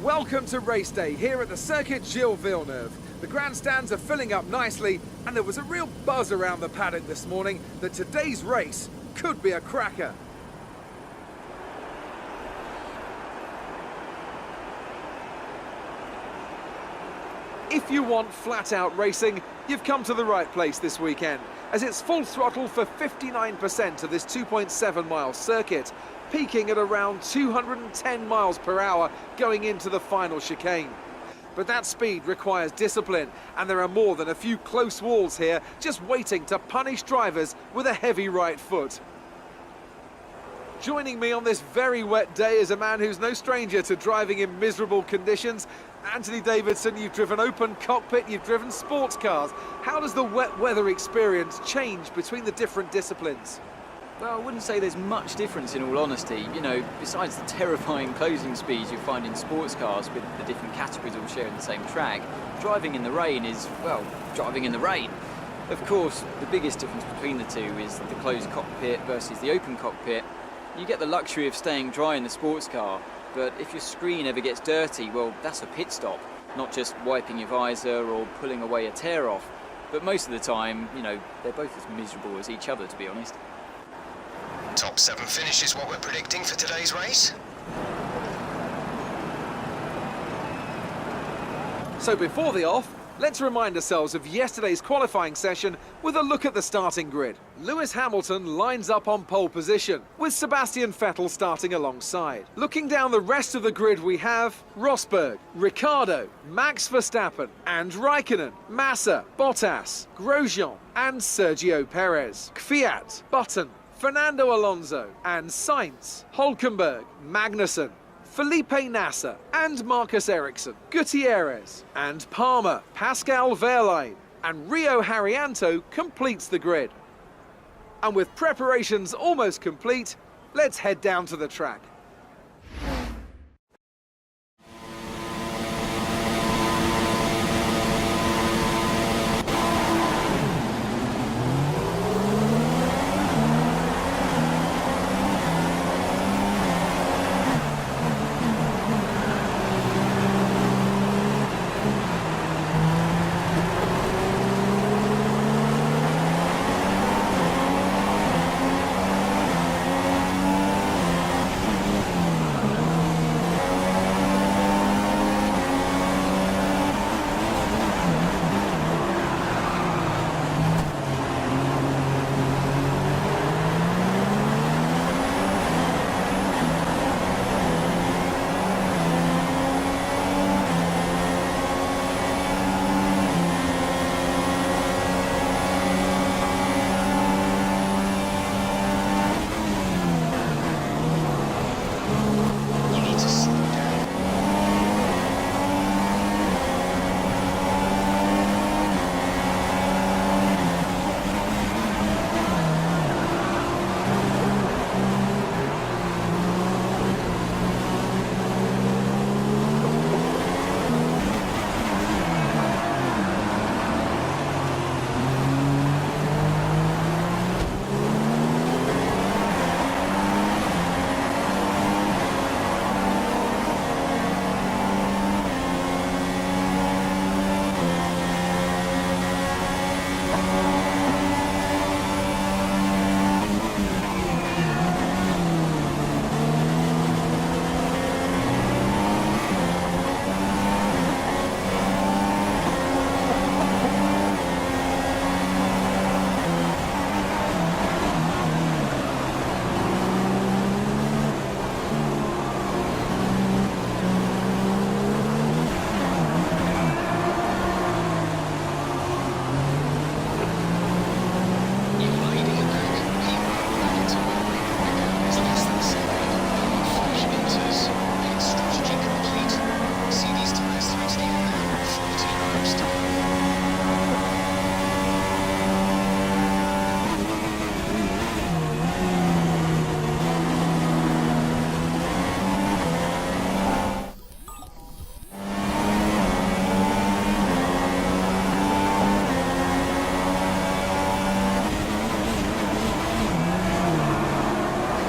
Welcome to race day here at the Circuit Gilles Villeneuve. The grandstands are filling up nicely, and there was a real buzz around the paddock this morning that today's race could be a cracker. If you want flat-out racing, you've come to the right place this weekend, as it's full throttle for 59% of this 2.7-mile circuit, peaking at around 210 miles per hour going into the final chicane. But that speed requires discipline, and there are more than a few close walls here just waiting to punish drivers with a heavy right foot. Joining me on this very wet day is a man who's no stranger to driving in miserable conditions. Anthony Davidson, you've driven open cockpit, you've driven sports cars. How does the wet weather experience change between the different disciplines? Well, I wouldn't say there's much difference in all honesty. You know, besides the terrifying closing speeds you find in sports cars with the different categories all sharing the same track, driving in the rain is, well, driving in the rain. Of course, the biggest difference between the two is the closed cockpit versus the open cockpit. You get the luxury of staying dry in the sports car, but if your screen ever gets dirty, well, that's a pit stop, not just wiping your visor or pulling away a tear off. But most of the time, you know, they're both as miserable as each other, to be honest. Top 7 finish is what we're predicting for today's race. So before the off, let's remind ourselves of yesterday's qualifying session with a look at the starting grid. Lewis Hamilton lines up on pole position, with Sebastian Vettel starting alongside. Looking down the rest of the grid, we have Rosberg, Ricciardo, Max Verstappen and Raikkonen, Massa, Bottas, Grosjean and Sergio Perez, Kvyat, Button, Fernando Alonso and Sainz, Hülkenberg, Magnussen, Felipe Nasser and Marcus Ericsson, Gutierrez and Palmer, Pascal Wehrlein and Rio Haryanto completes the grid. And with preparations almost complete, let's head down to the track.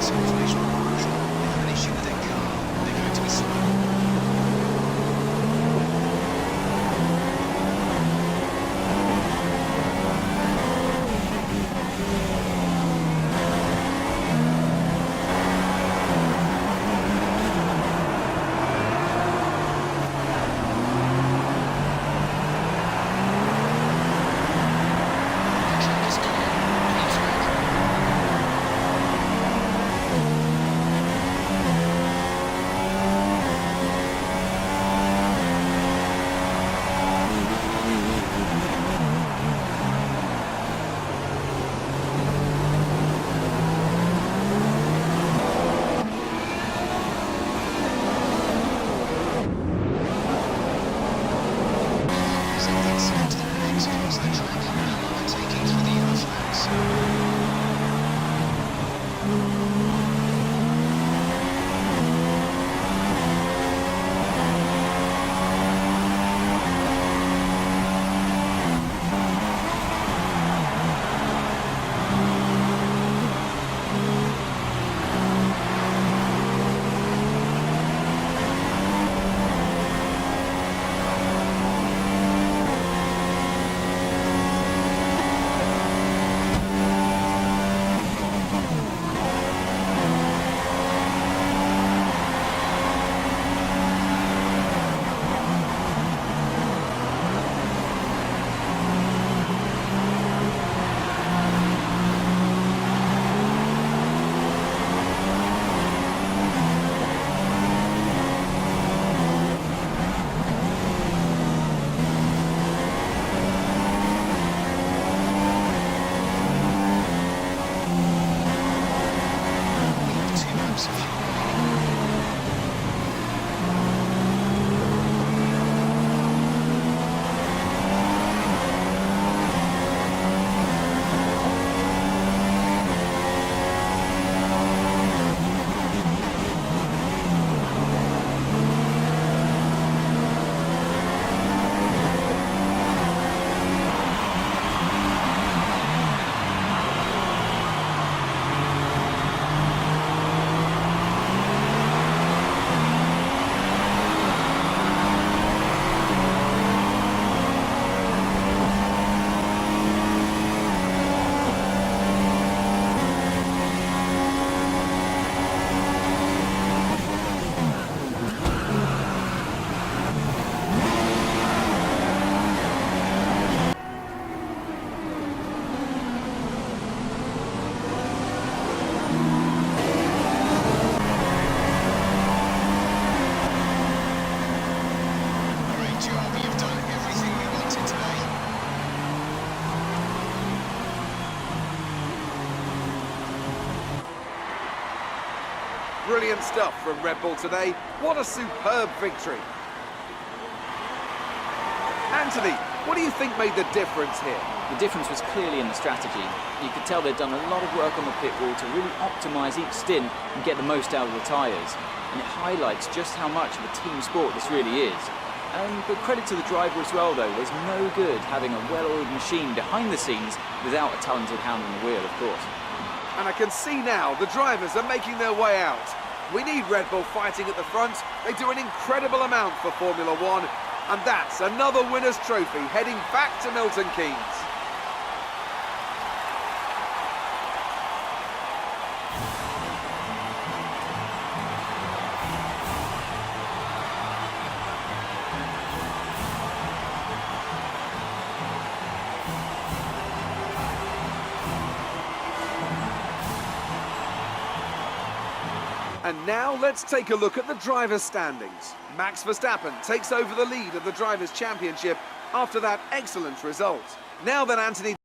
That's information from Marshall. They have an issue with their car. They're going to be slow. Brilliant stuff from Red Bull today. What a superb victory. Anthony, what do you think made the difference here? The difference was clearly in the strategy. You could tell they'd done a lot of work on the pit wall to really optimise each stint and get the most out of the tyres. And it highlights just how much of a team sport this really is. But credit to the driver as well, though. There's no good having a well-oiled machine behind the scenes without a talented hand on the wheel, of course. And I can see now the drivers are making their way out. We need Red Bull fighting at the front. They do an incredible amount for Formula One. And that's another winner's trophy heading back to Milton Keynes. And now let's take a look at the drivers' standings. Max Verstappen takes over the lead of the Drivers' Championship after that excellent result. Now then, Anthony...